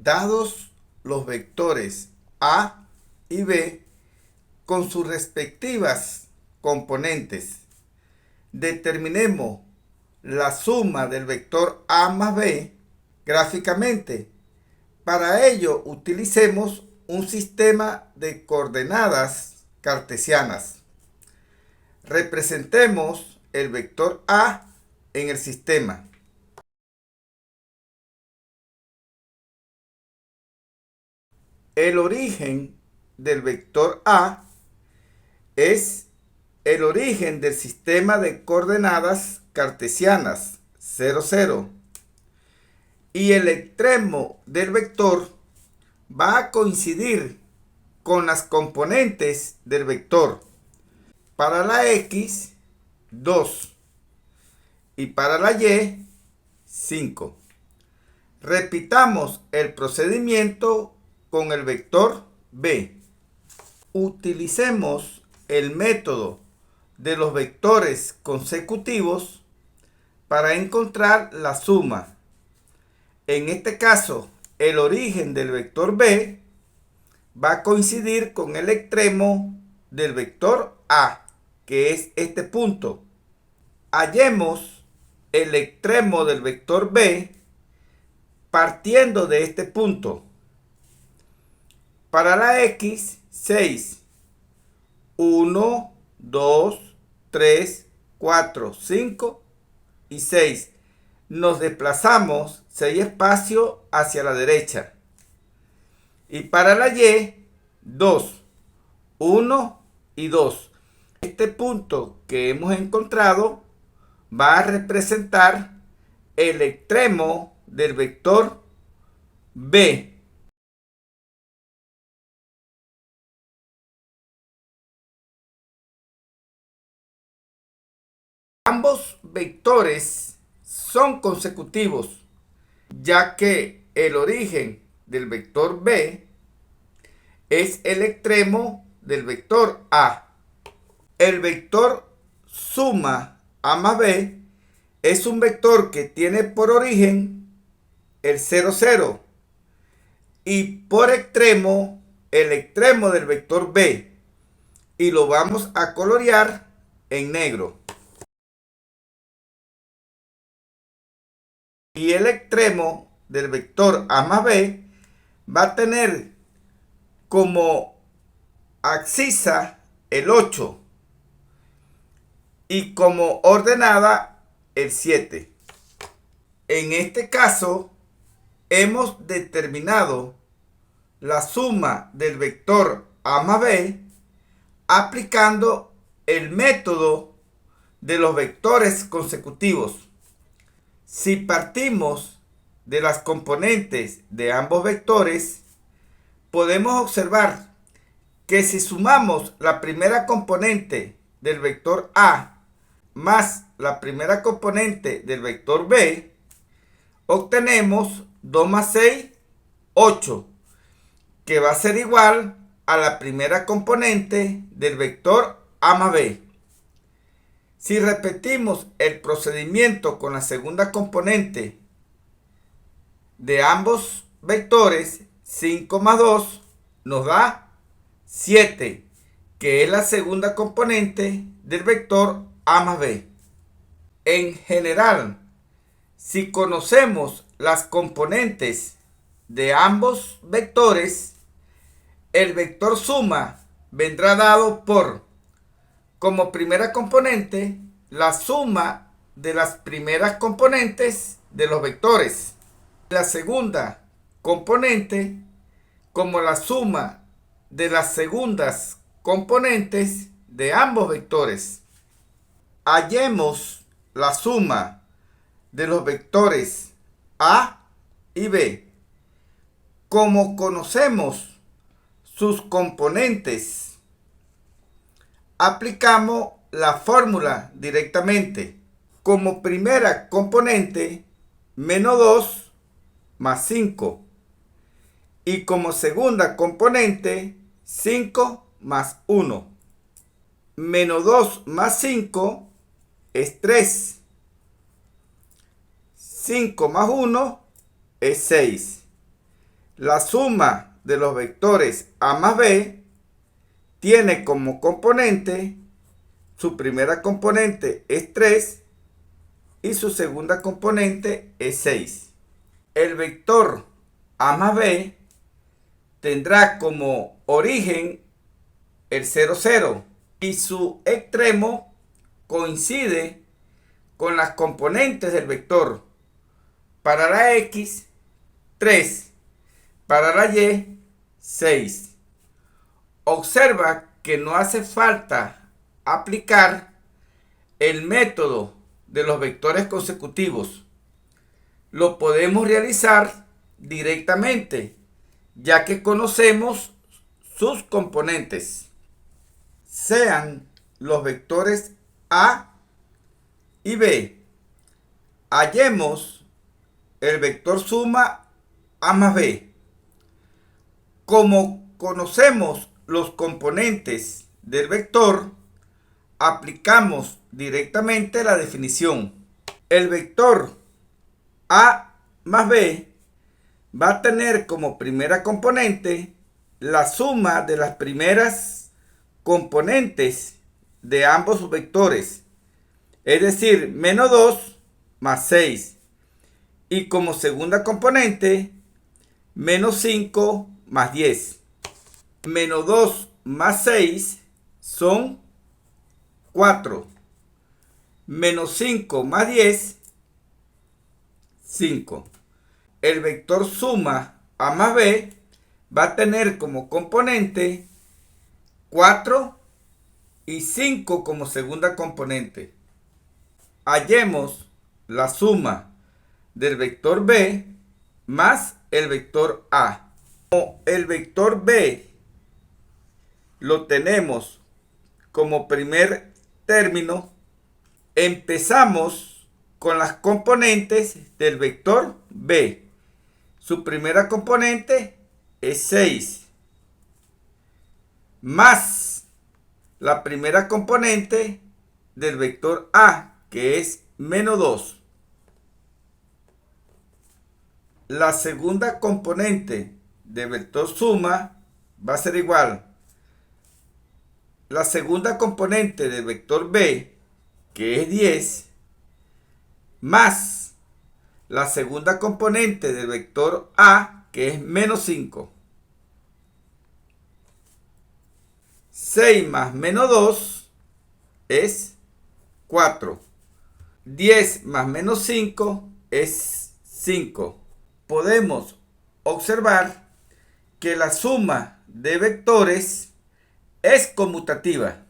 Dados los vectores A y B con sus respectivas componentes, determinemos la suma del vector A más B gráficamente. Para ello utilicemos un sistema de coordenadas cartesianas. Representemos el vector A en el sistema. El origen del vector A es el origen del sistema de coordenadas cartesianas 0, 0. Y el extremo del vector va a coincidir con las componentes del vector. Para la X, 2. Y para la Y, 5. Repitamos el procedimiento con el vector B. Utilicemos el método de los vectores consecutivos para encontrar la suma. En este caso, el origen del vector B va a coincidir con el extremo del vector A, que es este punto. Hallemos el extremo del vector B partiendo de este punto. Para la X, 6. 1, 2, 3, 4, 5 y 6. Nos desplazamos 6 espacios hacia la derecha. Y para la Y, 2. 1 y 2. Este punto que hemos encontrado va a representar el extremo del vector B. Ambos vectores son consecutivos, ya que el origen del vector B es el extremo del vector A. El vector suma A más B es un vector que tiene por origen el 0, 0 y por extremo el extremo del vector B, y lo vamos a colorear en negro. Y el extremo del vector A más B va a tener como abscisa el 8 y como ordenada el 7. En este caso, hemos determinado la suma del vector A más B aplicando el método de los vectores consecutivos. Si partimos de las componentes de ambos vectores, podemos observar que si sumamos la primera componente del vector A más la primera componente del vector B, obtenemos 2 más 6, 8, que va a ser igual a la primera componente del vector A más B. Si repetimos el procedimiento con la segunda componente de ambos vectores, 5 más 2 nos da 7, que es la segunda componente del vector A más B. En general, si conocemos las componentes de ambos vectores, el vector suma vendrá dado por, como primera componente, la suma de las primeras componentes de los vectores. La segunda componente, como la suma de las segundas componentes de ambos vectores. Hallemos la suma de los vectores A y B. Como conocemos sus componentes, aplicamos la fórmula directamente. Como primera componente, menos 2 más 5. Y como segunda componente, 5 más 1. Menos 2 más 5 es 3. 5 más 1 es 6. La suma de los vectores A más B tiene como componente, su primera componente es 3 y su segunda componente es 6. El vector A más B tendrá como origen el 0, 0 y su extremo coincide con las componentes del vector. Para la X, 3. Para la Y, 6. Observa que no hace falta aplicar el método de los vectores consecutivos. Lo podemos realizar directamente, ya que conocemos sus componentes. Sean los vectores A y B. Hallemos el vector suma A más B. Como conocemos los componentes del vector, aplicamos directamente la definición. El vector A más B va a tener como primera componente la suma de las primeras componentes de ambos vectores, es decir, menos 2 más 6. Y como segunda componente, menos 5 más 10. Menos 2 más 6 son 4. Menos 5 más 10, 5. El vector suma A más B va a tener como componente 4 y 5 como segunda componente. Hallemos la suma del vector B más el vector A. Como el vector B lo tenemos como primer término, empezamos con las componentes del vector B. Su primera componente es 6, más la primera componente del vector A, que es menos 2. La segunda componente del vector suma va a ser igual. La segunda componente del vector B, que es 10, más la segunda componente del vector A, que es menos 5. 6 más menos 2 es 4. 10 más menos 5 es 5. Podemos observar que la suma de vectores es conmutativa.